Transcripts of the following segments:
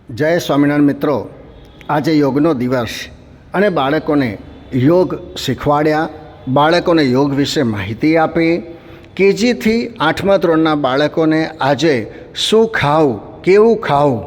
जय स्वामिनारायण मित्रों, आज योगनो दिवस अने बाळकोने योग शीखवाड्या, बाळकोने योग विषे माहिती आपी। केजी थी 8मा धोरणना बाळकोने आजे शुं खावुं, केवुं खावुं,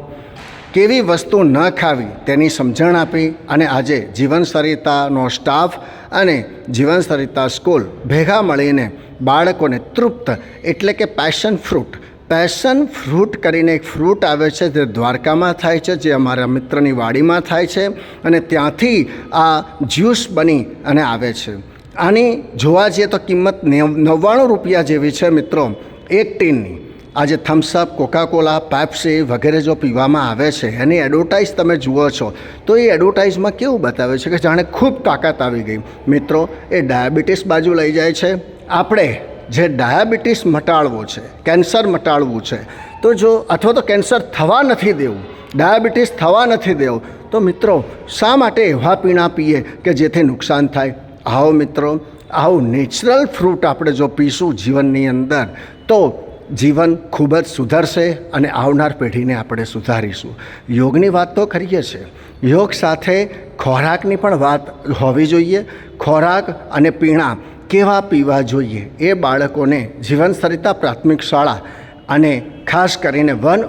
केवी वस्तु न खावी तेनी समझण आपी। अने आजे जीवन सरितानो स्टाफ अने जीवन सरिता स्कूल भेगा मळीने बाळकोने तृप्त एटले के पेशन फ्रूट करीने एक फ्रूट आवे छे जे द्वारकामां थाय छे, जे अमारा मित्रनी वाडीमां थाय छे अने त्यांथी आ ज्यूस बनी अने आवे छे। आनी जोवा जईए तो किंमत 99 रुपया जेवी छे मित्रों एक टीननी। आज थम्सअप, कोकाकोला, पेप्सी वगैरह जो पीवामां आवे छे एनी एडवर्टाइज तमे जुओ छो तो ये एडवर्टाइजमां केवुं बतावे छे के जाणे खूब ताकत आवी गई। मित्रों, ए डायाबिटीस बाजू लई जाय छे। आपणे जे डायाबिटीस मटाड़वो छे, कैंसर मटाड़वुं छे, तो जो अथवा तो कैंसर थवा नथी देवुं, डायाबिटीस थवा नथी देवुं, तो मित्रों शा माटे एवा पीणा पीए के जेथी नुकसान थाय। आओ मित्रों, आओ नेचरल फ्रूट आपणे जो पीशुं जीवननी अंदर तो जीवन खूब ज सुधरशे अने आवनार पेढ़ीने आपणे सुधारीशुं। योगनी वात तो करीए छे, योग साथे खोराकनी पण वात होवी जोईए। खोराक अने पीणा केवा पीवा जोईए ए बाळकोने जीवन सरिता प्राथमिक शाळा अने खास करीने वन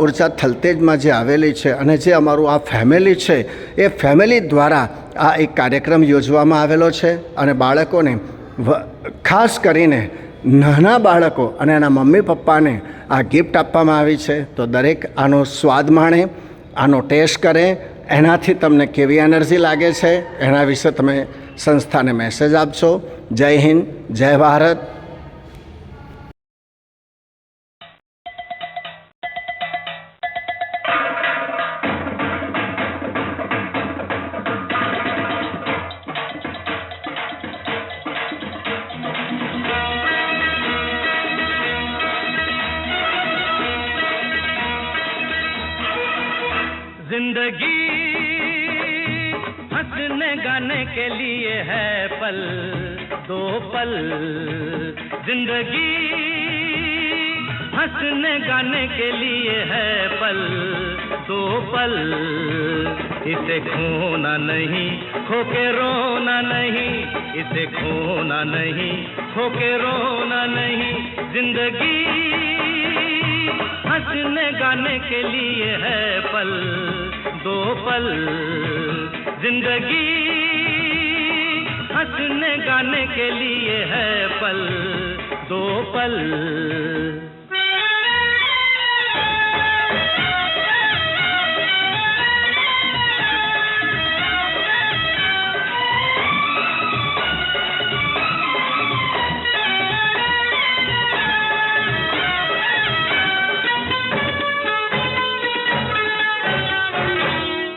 ऊर्जा थलतेजमां जे आवेली छे अने जे अमारुं आ फेमिली छे ए फेमिली द्वारा आ एक कार्यक्रम योजवामां आवेलो छे। अने बाळकोने खास करीने नाना बाळको अने एना मम्मी पप्पाने आ गिफ्ट आपवामां आवी छे। तो दरेक आनो स्वाद माणे, आनो टेस्ट करे, एनाथी तमने केवी एनर्जी लागे छे एना विषे तमे संस्थाने मैसेज आपशो। जय हिंद, जय भारत। जिंदगी हंसने गाने के लिए है पल दो पल। जिंदगी हंसने गाने के लिए है पल दो पल। इसे खोना नहीं, खो के रोना नहीं, इसे खोना नहीं, खो के रोना नहीं। जिंदगी हंसने गाने के लिए है पल दो पल। जिंदगी हंसने गाने के लिए है पल दो पल।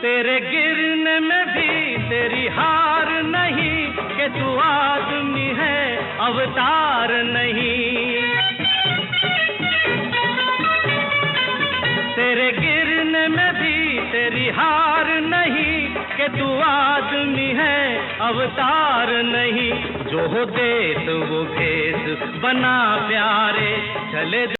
तेरे गिरने में भी तेरी हार नहीं कि तू आदमी है अवतार नहीं। तेरे गिरने में भी तेरी हार नहीं कि तू आदमी है अवतार नहीं। जो हो देश वो भेष बना प्यारे चले